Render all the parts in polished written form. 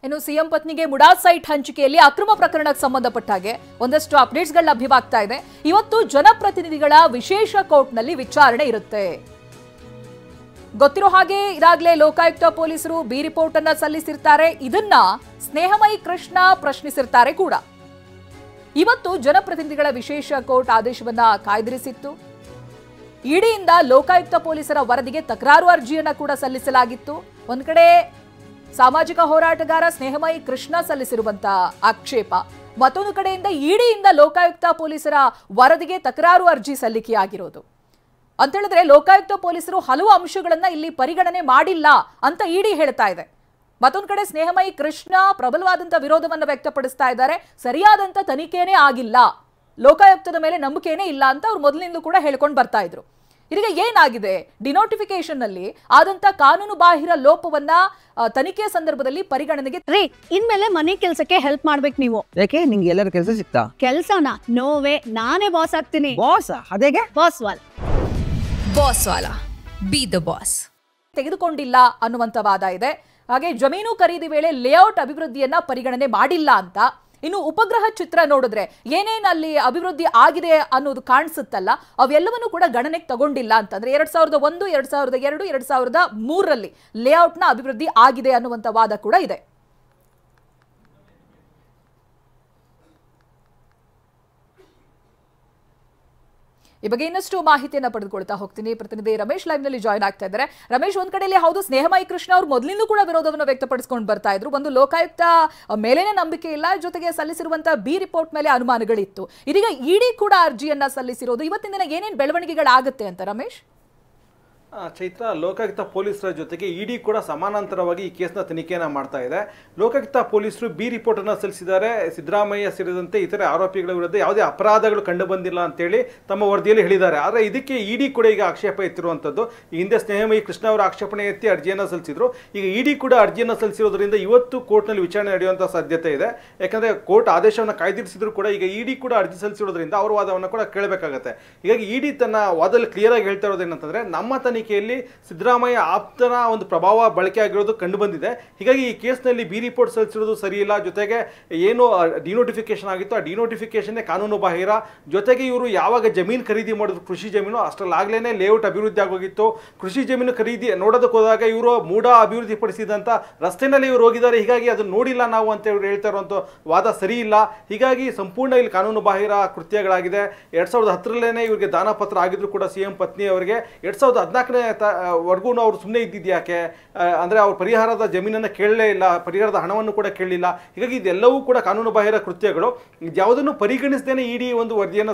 ಇನ್ನು ಸಿಎಂ ಪತ್ನಿಗೆ ಮುಡಾ ಸೈಟ್ ಹಂಚಿಕೆಯಲ್ಲಿ ಅಕ್ರಮ ಪ್ರಕರಣಕ್ಕೆ ಸಂಬಂಧಪಟ್ಟ ಹಾಗೆ ಒಂದಷ್ಟು ಅಪ್ಡೇಟ್ಸ್ಗಳು ಲಭ್ಯವಾಗ್ತಾ ಇದೆ. ಇವತ್ತು ಜನಪ್ರತಿನಿಧಿಗಳ ವಿಶೇಷ ಕೋರ್ಟ್ನಲ್ಲಿ ವಿಚಾರಣೆ ಇರುತ್ತೆ. ಗೊತ್ತಿರೋ ಹಾಗೆ ಇದಾಗಲೇ ಲೋಕಾಯುಕ್ತ ಪೊಲೀಸರು ಬಿ ರಿಪೋರ್ಟ್ ಅನ್ನ ಸಲ್ಲಿಸಿರ್ತಾರೆ. ಇದನ್ನ ಸ್ನೇಹಮಯಿ ಕೃಷ್ಣ ಪ್ರಶ್ನಿಸಿರ್ತಾರೆ ಕೂಡ. ಇವತ್ತು ಜನಪ್ರತಿನಿಧಿಗಳ ವಿಶೇಷ ಕೋರ್ಟ್ ಆದೇಶವನ್ನ ಕಾಯ್ದಿರಿಸಿತ್ತು. ಇಡಿಯಿಂದ ಲೋಕಾಯುಕ್ತ ಪೊಲೀಸರ ವರದಿಗೆ ತಕರಾರು ಅರ್ಜಿಯನ್ನ ಕೂಡ ಸಲ್ಲಿಸಲಾಗಿತ್ತು. ಒಂದ್ ಕಡೆ ಸಾಮಾಜಿಕ ಹೋರಾಟಗಾರ ಸ್ನೇಹಮಯಿ ಕೃಷ್ಣ ಸಲ್ಲಿಸಿರುವಂತಹ ಆಕ್ಷೇಪ, ಮತ್ತೊಂದು ಕಡೆಯಿಂದ ಇಡಿಯಿಂದ ಲೋಕಾಯುಕ್ತ ಪೊಲೀಸರ ವರದಿಗೆ ತಕರಾರು ಅರ್ಜಿ ಸಲ್ಲಿಕೆಯಾಗಿರೋದು ಅಂತ ಹೇಳಿದ್ರೆ ಲೋಕಾಯುಕ್ತ ಪೊಲೀಸರು ಹಲವು ಅಂಶಗಳನ್ನ ಇಲ್ಲಿ ಪರಿಗಣನೆ ಮಾಡಿಲ್ಲ ಅಂತ ಇಡಿ ಹೇಳ್ತಾ ಇದೆ. ಮತ್ತೊಂದು ಕಡೆ ಸ್ನೇಹಮಯಿ ಕೃಷ್ಣ ಪ್ರಬಲವಾದಂತ ವಿರೋಧವನ್ನ ವ್ಯಕ್ತಪಡಿಸ್ತಾ ಇದ್ದಾರೆ. ಸರಿಯಾದಂತ ತನಿಖೆನೇ ಆಗಿಲ್ಲ, ಲೋಕಾಯುಕ್ತದ ಮೇಲೆ ನಂಬಿಕೆನೇ ಇಲ್ಲ ಅಂತ ಅವ್ರು ಮೊದಲಿನಿಂದ ಕೂಡ ಹೇಳ್ಕೊಂಡು ಬರ್ತಾ ಇದ್ರು. ಇದೀಗ ಏನಾಗಿದೆ, ಡಿನೋಟಿಫಿಕೇಶನ್ ನಲ್ಲಿ ಆದಂತ ಕಾನೂನು ಬಾಹಿರ ಲೋಪವನ್ನ ತನಿಖೆಯ ಸಂದರ್ಭದಲ್ಲಿ ಪರಿಗಣನೆಗೆ ಇನ್ಮೇಲೆ ಮನೆ ಕೆಲಸಕ್ಕೆ ಹೆಲ್ಪ್ ಮಾಡ್ಬೇಕು ನೀವು. ಯಾಕೆ ನಿಂಗೆ ಎಲ್ಲರ ಕೆಲಸ ಸಿಗ್ತಾ? ಕೆಲಸನ ನೋವೇ, ನಾನೇ ಬಾಸ್ ಆಗ್ತೀನಿ. ಬಾಸ್ ಅದೇಗೆ? ಬಾಸ್ ವಾಲ ಬಿ ದ ಬಾಸ್ ತೆಗೆದುಕೊಂಡಿಲ್ಲ ಅನ್ನುವಂತ ವಾದ ಇದೆ. ಹಾಗೆ ಜಮೀನು ಖರೀದಿ ವೇಳೆ ಲೇಔಟ್ ಅಭಿವೃದ್ಧಿಯನ್ನ ಪರಿಗಣನೆ ಮಾಡಿಲ್ಲ ಅಂತ. ಇನ್ನು ಉಪಗ್ರಹ ಚಿತ್ರ ನೋಡಿದ್ರೆ ಏನೇನು ಅಲ್ಲಿ ಅಭಿವೃದ್ಧಿ ಆಗಿದೆ ಅನ್ನೋದು ಕಾಣಿಸುತ್ತಲ್ಲ, ಅವೆಲ್ಲವನ್ನೂ ಕೂಡ ಗಣನೆಗೆ ತಗೊಂಡಿಲ್ಲ ಅಂತಂದ್ರೆ 2001, 2002, 2003ರಲ್ಲಿ ಲೇಔಟ್ನ ಅಭಿವೃದ್ಧಿ ಆಗಿದೆ ಅನ್ನುವಂಥ ವಾದ ಕೂಡ ಇದೆ. ಈ ಬಗ್ಗೆ ಇನ್ನಷ್ಟು ಮಾಹಿತಿಯನ್ನ ಪಡೆದುಕೊಳ್ತಾ ಹೋಗ್ತೀನಿ. ಪ್ರತಿನಿಧಿ ರಮೇಶ್ ಲೈವ್ ನಲ್ಲಿ ಜಾಯ್ನ್ ಆಗ್ತಾ ಇದ್ದಾರೆ. ರಮೇಶ್, ಒಂದ್ ಕಡೆಯಲ್ಲಿ ಹೌದು, ಸ್ನೇಹಮಯಿ ಕೃಷ್ಣ ಅವರು ಮೊದಲಿಂದ ಕೂಡ ವಿರೋಧವನ್ನು ವ್ಯಕ್ತಪಡಿಸಿಕೊಂಡು ಬರ್ತಾ ಇದ್ರು. ಒಂದು ಲೋಕಾಯುಕ್ತ ಮೇಲೇನೆ ನಂಬಿಕೆ ಇಲ್ಲ, ಜೊತೆಗೆ ಸಲ್ಲಿಸಿರುವಂತಹ ಬಿ ರಿಪೋರ್ಟ್ ಮೇಲೆ ಅನುಮಾನಗಳಿತ್ತು. ಇದೀಗ ಇಡಿ ಕೂಡ ಅರ್ಜಿಯನ್ನ ಸಲ್ಲಿಸಿರೋದು. ಇವತ್ತಿನ ದಿನ ಏನೇನು ಬೆಳವಣಿಗೆಗಳಾಗುತ್ತೆ ಅಂತ ರಮೇಶ್? ಚೈತ್ರ, ಲೋಕಾಯುಕ್ತ ಪೊಲೀಸರ ಜೊತೆಗೆ ಇಡಿ ಕೂಡ ಸಮಾನಾಂತರವಾಗಿ ಈ ಕೇಸ್ನ ತನಿಖೆಯನ್ನು ಮಾಡ್ತಾ ಇದೆ. ಲೋಕಾಯುಕ್ತ ಪೊಲೀಸರು ಬಿ ರಿಪೋರ್ಟ್ ಅನ್ನು ಸಲ್ಲಿಸಿದ್ದಾರೆ. ಸಿದ್ದರಾಮಯ್ಯ ಸೇರಿದಂತೆ ಇತರೆ ಆರೋಪಿಗಳ ವಿರುದ್ಧ ಯಾವುದೇ ಅಪರಾಧಗಳು ಕಂಡು ಬಂದಿಲ್ಲ ಅಂತೇಳಿ ತಮ್ಮ ವರದಿಯಲ್ಲಿ ಹೇಳಿದ್ದಾರೆ. ಆದರೆ ಇದಕ್ಕೆ ಇಡಿ ಕೂಡ ಈಗ ಆಕ್ಷೇಪ ಎತ್ತಿರುವಂಥದ್ದು. ಈ ಹಿಂದೆ ಸ್ನೇಹಮಯಿ ಕೃಷ್ಣ ಅವರ ಆಕ್ಷೇಪಣೆ ಎತ್ತಿ ಅರ್ಜಿಯನ್ನು ಸಲ್ಲಿಸಿದ್ರು. ಈಗ ಇಡಿ ಕೂಡ ಅರ್ಜಿಯನ್ನು ಸಲ್ಲಿಸಿರೋದ್ರಿಂದ ಇವತ್ತು ಕೋರ್ಟ್ನಲ್ಲಿ ವಿಚಾರಣೆ ನಡೆಯುವಂಥ ಸಾಧ್ಯತೆ ಇದೆ. ಯಾಕಂದರೆ ಕೋರ್ಟ್ ಆದೇಶವನ್ನು ಕಾಯ್ದಿರಿಸಿದ್ರು ಕೂಡ ಈಗ ಇಡಿ ಕೂಡ ಅರ್ಜಿ ಸಲ್ಲಿಸಿರೋದ್ರಿಂದ ಅವರ ವಾದವನ್ನು ಕೂಡ ಕೇಳಬೇಕಾಗತ್ತೆ. ಹೀಗಾಗಿ ಇಡಿ ತನ್ನ ವಾದದಲ್ಲಿ ಕ್ಲಿಯರ್ ಆಗಿ ಹೇಳ್ತಾ ಇರೋದು ಏನಂತಂದ್ರೆ, ನಮ್ಮ ತನಿಖೆಯಲ್ಲಿ ಸಿದ್ದರಾಮಯ್ಯ ಆಪ್ತನ ಒಂದು ಪ್ರಭಾವ ಬಳಕೆ ಆಗಿರೋದು ಕಂಡು ಬಂದಿದೆ. ಹೀಗಾಗಿ ಈ ಕೇಸ್ನಲ್ಲಿ ಬಿ ರಿಪೋರ್ಟ್ ಸಲ್ಲಿಸಿರೋದು ಸರಿ ಇಲ್ಲ. ಜೊತೆಗೆ ಏನು ಡಿನೋಟಿಫಿಕೇಶನ್ ಆಗಿತ್ತು, ಆ ಡಿನೋಟಿಫಿಕೇಶನ್ ಕಾನೂನು ಬಾಹಿರ. ಜೊತೆಗೆ ಇವರು ಯಾವಾಗ ಜಮೀನು ಖರೀದಿ ಮಾಡಿದ್ರು, ಕೃಷಿ ಜಮೀನು, ಅಷ್ಟರಲ್ಲಾಗಲೇ ಲೇಔಟ್ ಅಭಿವೃದ್ಧಿ ಆಗೋಗಿತ್ತು. ಕೃಷಿ ಜಮೀನು ಖರೀದಿ ನೋಡೋದಕ್ಕೆ ಹೋದಾಗ ಇವರು ಮೂಡ ಅಭಿವೃದ್ಧಿ ಪಡಿಸಿದಂಥ ರಸ್ತೆನಲ್ಲಿ ಇವರು ಹೋಗಿದ್ದಾರೆ. ಹೀಗಾಗಿ ಅದನ್ನು ನೋಡಿಲ್ಲ ನಾವು ಅಂತ ಇವರು ಹೇಳ್ತಾ ಇರುವಂಥ ವಾದ ಸರಿ ಇಲ್ಲ. ಹೀಗಾಗಿ ಸಂಪೂರ್ಣ ಇಲ್ಲಿ ಕಾನೂನು ಬಾಹಿರ ಕೃತ್ಯಗಳಾಗಿದೆ. 2010ರಲ್ಲೇ ಇವರಿಗೆ ದಾನಪತ್ರ ಆಗಿದ್ರು ಕೂಡ ಸಿಎಂ ಪತ್ನಿ ಅವರಿಗೆ 2014ನೇ ವರ್ಗೂ ಅವರು ಸುಮ್ಮನೆ ಇದ್ದಿದ್ಯಾಕೆ ಅಂದರೆ ಅವ್ರ ಪರಿಹಾರದ ಜಮೀನನ್ನು ಕೇಳಲೇ ಇಲ್ಲ, ಪರಿಹಾರದ ಹಣವನ್ನು ಕೂಡ ಕೇಳಲಿಲ್ಲ. ಹೀಗಾಗಿ ಇದೆಲ್ಲವೂ ಕೂಡ ಕಾನೂನು ಬಾಹಿರ ಕೃತ್ಯಗಳು. ಯಾವುದನ್ನು ಪರಿಗಣಿಸದೇನೆ ಇಡಿ ಒಂದು ವರದಿಯನ್ನು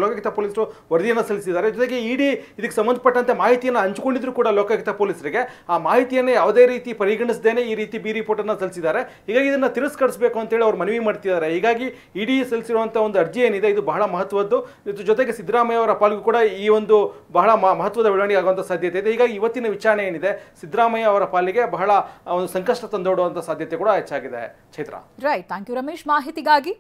ಲೋಕಾಯುಕ್ತ ಪೊಲೀಸರು ವರದಿಯನ್ನು ಸಲ್ಲಿಸಿದ್ದಾರೆ. ಜೊತೆಗೆ ಇಡಿ ಇದಕ್ಕೆ ಸಂಬಂಧಪಟ್ಟಂತೆ ಮಾಹಿತಿಯನ್ನು ಹಂಚಿಕೊಂಡಿದ್ರು ಕೂಡ ಲೋಕಾಯುಕ್ತ ಪೊಲೀಸರಿಗೆ. ಆ ಮಾಹಿತಿಯನ್ನು ಯಾವುದೇ ರೀತಿ ಪರಿಗಣಿಸದೇನೆ ಈ ರೀತಿ ಬಿ ರಿಪೋರ್ಟ್ ಅನ್ನು ಸಲ್ಲಿಸಿದ್ದಾರೆ. ಹೀಗಾಗಿ ಇದನ್ನು ತಿರಸ್ಕರಿಸಬೇಕು ಅಂತೇಳಿ ಅವ್ರು ಮನವಿ ಮಾಡ್ತಿದ್ದಾರೆ. ಹೀಗಾಗಿ ಇಡಿ ಸಲ್ಲಿಸಿರುವಂಥ ಒಂದು ಅರ್ಜಿ ಏನಿದೆ ಇದು ಬಹಳ ಮಹತ್ವದ್ದು. ಜೊತೆಗೆ ಸಿದ್ದರಾಮಯ್ಯ ಅವರ ಪಾಲ್ಗೂ ಕೂಡ ಈ ಒಂದು ಬಹಳ ಮಹತ್ವದ ಬೆಳವಣಿಗೆ ಆಗುವಂಥ ಸಾಧ್ಯತೆ ಇದೆ. ಹೀಗಾಗಿ ಇವತ್ತಿನ ವಿಚಾರಣೆ ಏನಿದೆ ಸಿದ್ದರಾಮಯ್ಯ ಅವರ ಪಾಲಿಗೆ ಬಹಳ ಒಂದು ಸಂಕಷ್ಟ ತಂದೊಡ್ಡುವಂಥ ಸಾಧ್ಯತೆ ಕೂಡ ಹೆಚ್ಚಾಗಿದೆ. Chaitra, right, thank you Ramesh ಮಾಹಿತಿಗಾಗಿ.